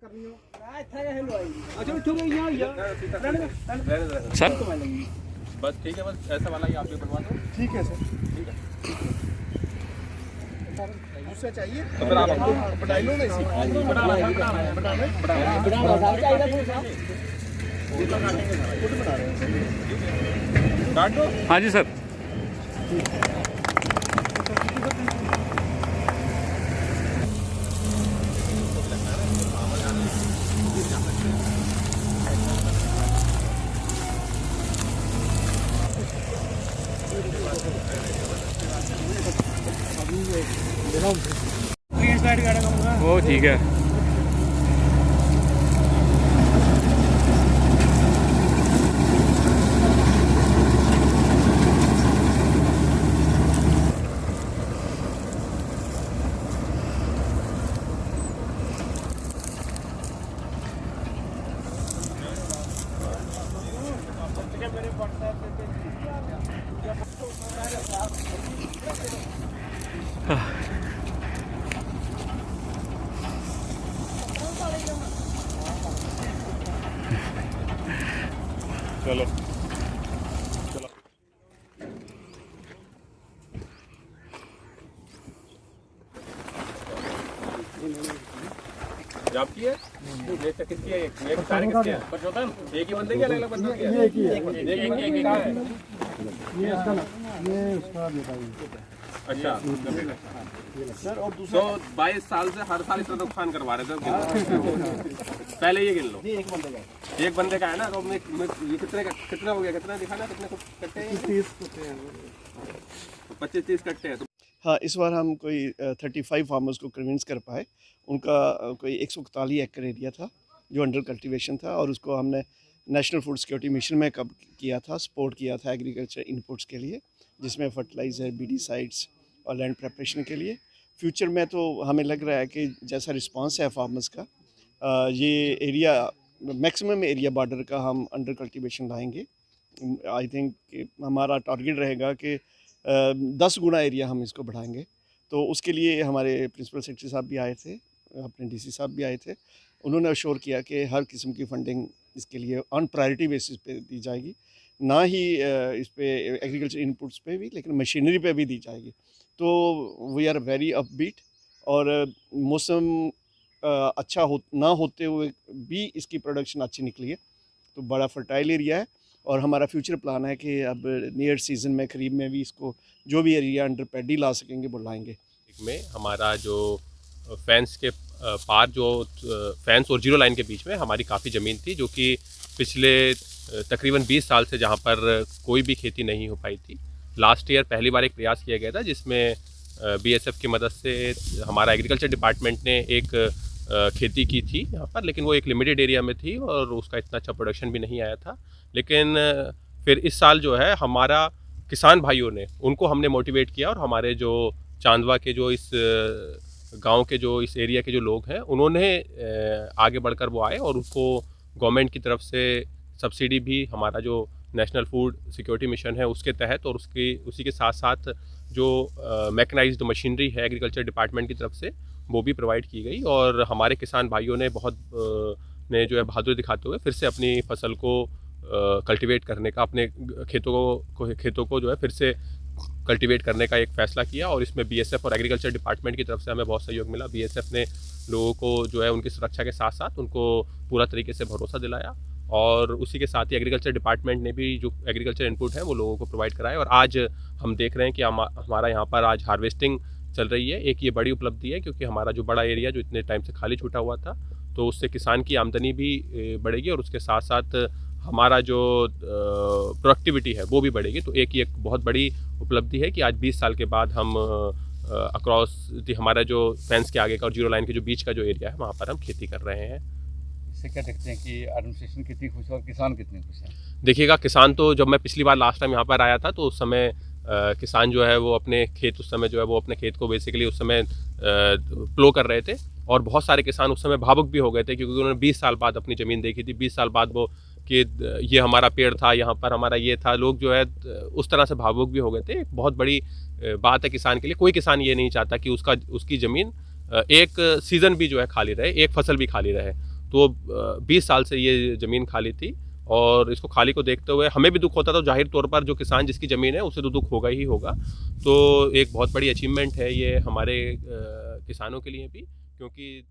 Sir बस ठीक है, बस ऐसा वाला ही आप भी बनवा दो। ठीक है सर, ठीक है, दूसरा चाहिए तो फिर आप बढ़ाई लो ना इसी काट दो। हाँ जी सर। वो ठीक है। चलो जॉब की है ये किसकी है? ये सारे किसके हैं? परशोत्तम एक ही बंदे की अलग अलग बंदों की है? एक ही है। एक ही कहाँ है? ये इसका ना, ये उसका बेटा ही। अच्छा सर और तो दूसरा 22 साल से हर साल इतना नुकसान करवा रहे थे। पहले ये गिन लो, ये एक बंदे का है। एक बंदे का है ना, तो ये कितना हो गया, कितना दिखाना, कितने कट्टे हैं? 30 होते हैं। 25-30 कट्टे हैं। हाँ, इस बार हम कोई 35 फार्मर्स को कन्विंस कर पाए। उनका कोई 141 एकड़ एरिया था जो अंडर कल्टीवेशन था, और उसको हमने नेशनल फूड सिक्योरिटी मिशन में कब किया था, सपोर्ट किया था एग्रीकल्चर इनपुट्स के लिए, जिसमें फर्टिलाइज़र, बीडीसाइड्स और लैंड प्रेपरेशन के लिए। फ्यूचर में तो हमें लग रहा है कि जैसा रिस्पांस है फार्मर्स का, ये एरिया मैक्सिमम एरिया बॉर्डर का हम अंडर कल्टीवेशन लाएंगे। आई थिंक हमारा टारगेट रहेगा कि 10 गुना एरिया हम इसको बढ़ाएंगे। तो उसके लिए हमारे प्रिंसिपल सेक्रेटरी साहब भी आए थे, अपने डीसी साहब भी आए थे। उन्होंने अश्योर किया कि हर किस्म की फंडिंग इसके लिए ऑन प्रायोरिटी बेसिस पे दी जाएगी, ना ही इस पे एग्रीकल्चर इनपुट्स पे भी, लेकिन मशीनरी पे भी दी जाएगी। तो वी आर वेरी अपबीट, और मौसम अच्छा ना होते हुए भी इसकी प्रोडक्शन अच्छी निकली है। तो बड़ा फर्टाइल एरिया है, और हमारा फ्यूचर प्लान है कि अब नियर सीज़न में, खरीफ में भी इसको जो भी एरिया अंडर पैडी ला सकेंगे वो लाएंगे। में हमारा जो फैंस के पार, जो फैंस और जीरो लाइन के बीच में हमारी काफ़ी ज़मीन थी, जो कि पिछले तकरीबन 20 साल से जहाँ पर कोई भी खेती नहीं हो पाई थी। लास्ट ईयर पहली बार एक प्रयास किया गया था, जिसमें बीएसएफ की मदद से हमारा एग्रीकल्चर डिपार्टमेंट ने एक खेती की थी यहाँ पर, लेकिन वो एक लिमिटेड एरिया में थी और उसका इतना अच्छा प्रोडक्शन भी नहीं आया था। लेकिन फिर इस साल जो है हमारा किसान भाइयों ने, उनको हमने मोटिवेट किया, और हमारे जो चांदवा के जो इस गांव के, जो इस एरिया के जो लोग हैं, उन्होंने आगे बढ़कर वो आए, और उसको गवर्नमेंट की तरफ से सब्सिडी भी, हमारा जो नेशनल फूड सिक्योरिटी मिशन है उसके तहत, और उसी के साथ साथ जो मैकेनाइज्ड मशीनरी है एग्रीकल्चर डिपार्टमेंट की तरफ से, वो भी प्रोवाइड की गई। और हमारे किसान भाइयों ने ने जो है बहादुरी दिखाते हुए फिर से अपनी फसल को कल्टीवेट करने का, अपने खेतों को जो है फिर से कल्टीवेट करने का एक फ़ैसला किया। और इसमें बीएसएफ और एग्रीकल्चर डिपार्टमेंट की तरफ से हमें बहुत सहयोग मिला। बीएसएफ ने लोगों को जो है उनकी सुरक्षा के साथ साथ उनको पूरा तरीके से भरोसा दिलाया, और उसी के साथ ही एग्रीकल्चर डिपार्टमेंट ने भी जो एग्रीकल्चर इनपुट है वो लोगों को प्रोवाइड कराए। और आज हम देख रहे हैं कि हमारा यहाँ पर आज हार्वेस्टिंग चल रही है। एक ये बड़ी उपलब्धि है, क्योंकि हमारा जो बड़ा एरिया जो इतने टाइम से खाली छूटा हुआ था, तो उससे किसान की आमदनी भी बढ़ेगी, और उसके साथ साथ हमारा जो प्रोडक्टिविटी है वो भी बढ़ेगी। तो एक ये बहुत बड़ी उपलब्धि है कि आज 20 साल के बाद हम अक्रॉस हमारा जो फेंस के आगे का और जीरो लाइन के जो बीच का जो एरिया है, वहाँ पर हम खेती कर रहे हैं। इससे क्या देखते हैं कि एडमिनिस्ट्रेशन कितनी खुश है और किसान कितने खुश हैं? देखिएगा, किसान तो, जब मैं पिछली बार लास्ट टाइम यहाँ पर आया था, तो उस समय किसान जो है वो अपने खेत, उस समय जो है वो अपने खेत को बेसिकली उस समय प्लो कर रहे थे, और बहुत सारे किसान उस समय भावुक भी हो गए थे, क्योंकि उन्होंने 20 साल बाद अपनी ज़मीन देखी थी। 20 साल बाद वो कि ये हमारा पेड़ था, यहाँ पर हमारा ये था, लोग जो है उस तरह से भावुक भी हो गए थे। बहुत बड़ी बात है किसान के लिए। कोई किसान ये नहीं चाहता कि उसकी ज़मीन एक सीज़न भी जो है खाली रहे, एक फसल भी खाली रहे। तो 20 साल से ये ज़मीन खाली थी और इसको खाली को देखते हुए हमें भी दुख होता था। तो जाहिर तौर पर जो किसान जिसकी ज़मीन है उसे तो दुख होगा ही होगा। तो एक बहुत बड़ी अचीवमेंट है ये हमारे किसानों के लिए भी, क्योंकि